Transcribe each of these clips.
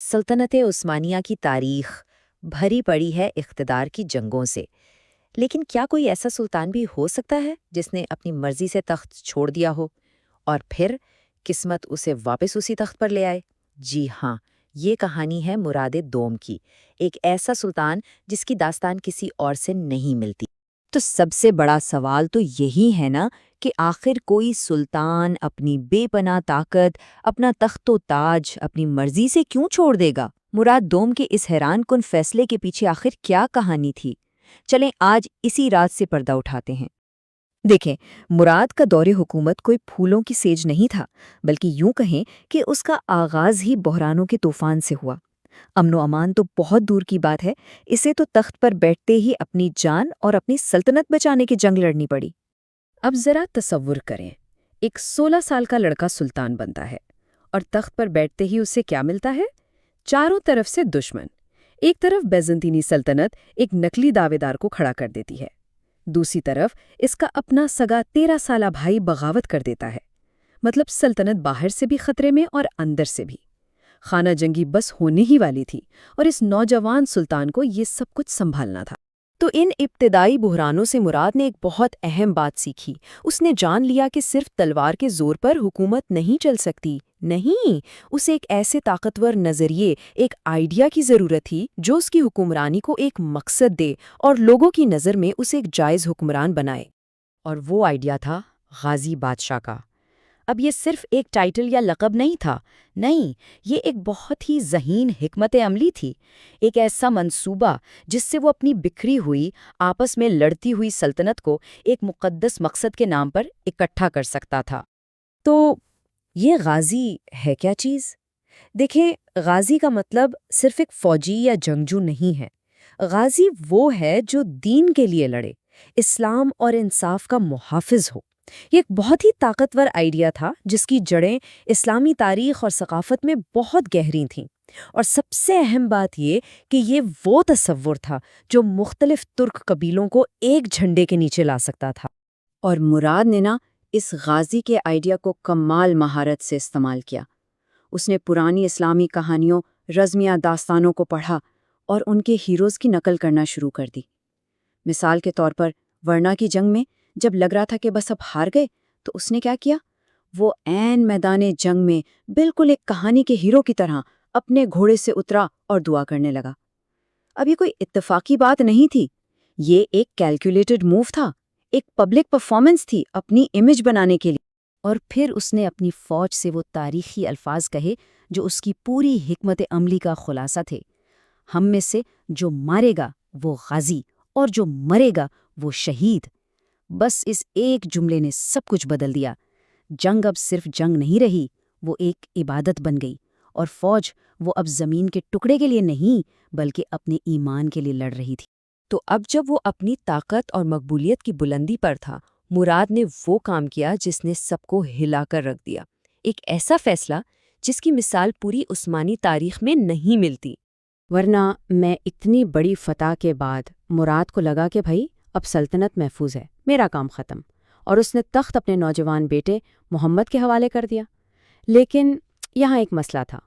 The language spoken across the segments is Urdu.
سلطنت عثمانیہ کی تاریخ بھری پڑی ہے اقتدار کی جنگوں سے، لیکن کیا کوئی ایسا سلطان بھی ہو سکتا ہے جس نے اپنی مرضی سے تخت چھوڑ دیا ہو اور پھر قسمت اسے واپس اسی تخت پر لے آئے؟ جی ہاں، یہ کہانی ہے مراد دوم کی، ایک ایسا سلطان جس کی داستان کسی اور سے نہیں ملتی۔ تو سب سے بڑا سوال تو یہی ہے نا کہ آخر کوئی سلطان اپنی بے پناہ طاقت، اپنا تخت و تاج اپنی مرضی سے کیوں چھوڑ دے گا؟ مراد دوم کے اس حیران کن فیصلے کے پیچھے آخر کیا کہانی تھی؟ چلیں آج اسی راز سے پردہ اٹھاتے ہیں۔ دیکھیں، مراد کا دور حکومت کوئی پھولوں کی سیج نہیں تھا، بلکہ یوں کہیں کہ اس کا آغاز ہی بحرانوں کے طوفان سے ہوا۔ امن و امان تو بہت دور کی بات ہے، اسے تو تخت پر بیٹھتے ہی اپنی جان اور اپنی سلطنت بچانے کی جنگ لڑنی پڑی۔ اب ذرا تصور کریں، ایک 16 سال کا لڑکا سلطان بنتا ہے اور تخت پر بیٹھتے ہی اسے کیا ملتا ہے؟ چاروں طرف سے دشمن۔ ایک طرف بیزنطینی سلطنت ایک نکلی دعوے دار کو کھڑا کر دیتی ہے، دوسری طرف اس کا اپنا سگا 13 سالہ بھائی بغاوت کر دیتا ہے۔ مطلب سلطنت باہر سے بھی خطرے میں اور اندر سے بھی۔ خانہ جنگی بس ہونے ہی والی تھی اور اس نوجوان سلطان کو یہ سب کچھ سنبھالنا تھا۔ تو ان ابتدائی بحرانوں سے مراد نے ایک بہت اہم بات سیکھی۔ اس نے جان لیا کہ صرف تلوار کے زور پر حکومت نہیں چل سکتی، نہیں، اسے ایک ایسے طاقتور نظریے، ایک آئیڈیا کی ضرورت تھی جو اس کی حکمرانی کو ایک مقصد دے اور لوگوں کی نظر میں اسے ایک جائز حکمران بنائے۔ اور وہ آئیڈیا تھا غازی بادشاہ کا۔ اب یہ صرف ایک ٹائٹل یا لقب نہیں تھا، نہیں، یہ ایک بہت ہی ذہین حکمت عملی تھی، ایک ایسا منصوبہ جس سے وہ اپنی بکھری ہوئی، آپس میں لڑتی ہوئی سلطنت کو ایک مقدس مقصد کے نام پر اکٹھا کر سکتا تھا۔ تو یہ غازی ہے کیا چیز؟ دیکھیں، غازی کا مطلب صرف ایک فوجی یا جنگجو نہیں ہے۔ غازی وہ ہے جو دین کے لیے لڑے، اسلام اور انصاف کا محافظ ہو۔ یہ ایک بہت ہی طاقتور آئیڈیا تھا جس کی جڑیں اسلامی تاریخ اور ثقافت میں بہت گہری تھیں، اور سب سے اہم بات یہ کہ یہ وہ تصور تھا جو مختلف ترک قبیلوں کو ایک جھنڈے کے نیچے لا سکتا تھا۔ اور مراد نے اس غازی کے آئیڈیا کو کمال مہارت سے استعمال کیا۔ اس نے پرانی اسلامی کہانیوں، رزمیہ داستانوں کو پڑھا اور ان کے ہیروز کی نقل کرنا شروع کر دی۔ مثال کے طور پر ورنا کی جنگ میں جب لگ رہا تھا کہ بس اب ہار گئے، تو اس نے کیا کیا؟ وہ عین میدان جنگ میں بالکل ایک کہانی کے ہیرو کی طرح اپنے گھوڑے سے اترا اور دعا کرنے لگا۔ اب یہ کوئی اتفاقی بات نہیں تھی، یہ ایک کیلکولیٹڈ موو تھا، ایک پبلک پرفارمنس تھی اپنی امیج بنانے کے لیے۔ اور پھر اس نے اپنی فوج سے وہ تاریخی الفاظ کہے جو اس کی پوری حکمت عملی کا خلاصہ تھے: ہم میں سے جو مارے گا وہ غازی اور جو مرے گا وہ شہید۔ بس اس ایک جملے نے سب کچھ بدل دیا۔ جنگ اب صرف جنگ نہیں رہی، وہ ایک عبادت بن گئی، اور فوج وہ اب زمین کے ٹکڑے کے لیے نہیں بلکہ اپنے ایمان کے لیے لڑ رہی تھی۔ تو اب جب وہ اپنی طاقت اور مقبولیت کی بلندی پر تھا، مراد نے وہ کام کیا جس نے سب کو ہلا کر رکھ دیا، ایک ایسا فیصلہ جس کی مثال پوری عثمانی تاریخ میں نہیں ملتی۔ ورنہ میں اتنی بڑی فتح کے بعد مراد کو لگا کہ بھائی اب سلطنت محفوظ ہے، میرا کام ختم، اور اس نے تخت اپنے نوجوان بیٹے محمد کے حوالے کر دیا۔ لیکن یہاں ایک مسئلہ تھا۔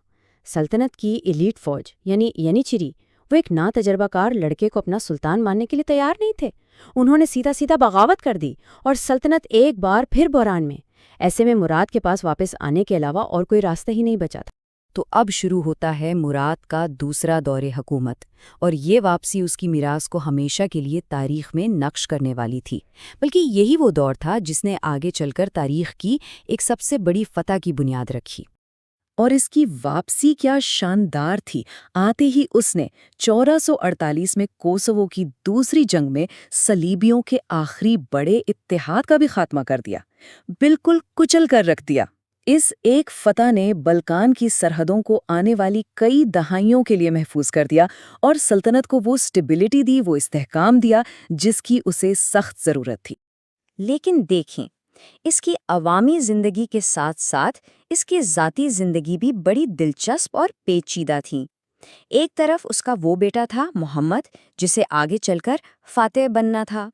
سلطنت کی ایلیٹ فوج یعنی چری، وہ ایک ناتجربہ کار لڑکے کو اپنا سلطان ماننے کے لیے تیار نہیں تھے۔ انہوں نے سیدھا بغاوت کر دی اور سلطنت ایک بار پھر بحران میں۔ ایسے میں مراد کے پاس واپس آنے کے علاوہ اور کوئی راستہ ہی نہیں بچا تھا۔ تو اب شروع ہوتا ہے مراد کا دوسرا دور حکومت، اور یہ واپسی اس کی میراث کو ہمیشہ کے لیے تاریخ میں نقش کرنے والی تھی۔ بلکہ یہی وہ دور تھا جس نے آگے چل کر تاریخ کی ایک سب سے بڑی فتح کی بنیاد رکھی۔ اور اس کی واپسی کیا شاندار تھی! آتے ہی اس نے 1448 میں کوسوو کی دوسری جنگ میں صلیبیوں کے آخری بڑے اتحاد کا بھی خاتمہ کر دیا، بالکل کچل کر رکھ دیا۔ اس ایک فتح نے بلکان کی سرحدوں کو آنے والی کئی دہائیوں کے لیے محفوظ کر دیا اور سلطنت کو وہ سٹیبلٹی دی، وہ استحکام دیا جس کی اسے سخت ضرورت تھی۔ لیکن دیکھیں، اس کی عوامی زندگی کے ساتھ ساتھ اس کی ذاتی زندگی بھی بڑی دلچسپ اور پیچیدہ تھی۔ ایک طرف اس کا وہ بیٹا تھا محمد، جسے آگے چل کر فاتح بننا تھا۔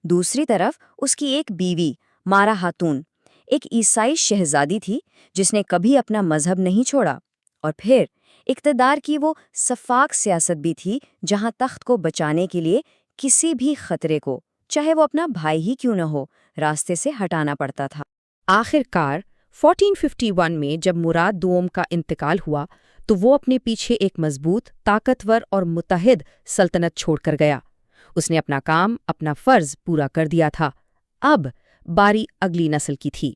دوسری طرف اس کی ایک بیوی مارا خاتون، ایک عیسائی شہزادی تھی جس نے کبھی اپنا مذہب نہیں چھوڑا۔ اور پھر اقتدار کی وہ شفاف سیاست بھی تھی جہاں تخت کو بچانے کے لیے کسی بھی خطرے کو، چاہے وہ اپنا بھائی ہی کیوں نہ ہو، راستے سے ہٹانا پڑتا تھا۔ آخر کار 1451 میں جب مراد دوم کا انتقال ہوا تو وہ اپنے پیچھے ایک مضبوط، طاقتور اور متحد سلطنت چھوڑ کر گیا۔ اس نے اپنا کام، اپنا فرض پورا کر دیا تھا۔ اب باری اگلی نسل کی تھی۔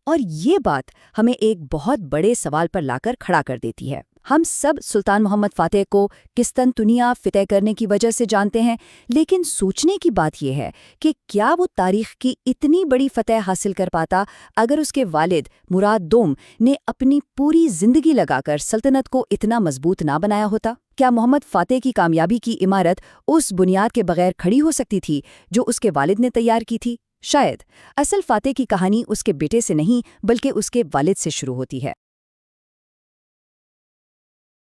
اور یہ بات ہمیں ایک بہت بڑے سوال پر لا کر کھڑا کر دیتی ہے۔ ہم سب سلطان محمد فاتح کو قسطنطنیہ فتح کرنے کی وجہ سے جانتے ہیں، لیکن سوچنے کی بات یہ ہے کہ کیا وہ تاریخ کی اتنی بڑی فتح حاصل کر پاتا اگر اس کے والد مراد دوم نے اپنی پوری زندگی لگا کر سلطنت کو اتنا مضبوط نہ بنایا ہوتا؟ کیا محمد فاتح کی کامیابی کی عمارت اس بنیاد کے بغیر کھڑی ہو سکتی تھی جو اس کے والد نے تیار کی تھی؟ شاید۔ اصل فاتح کی کہانی اس کے بیٹے سے نہیں بلکہ اس کے والد سے شروع ہوتی ہے۔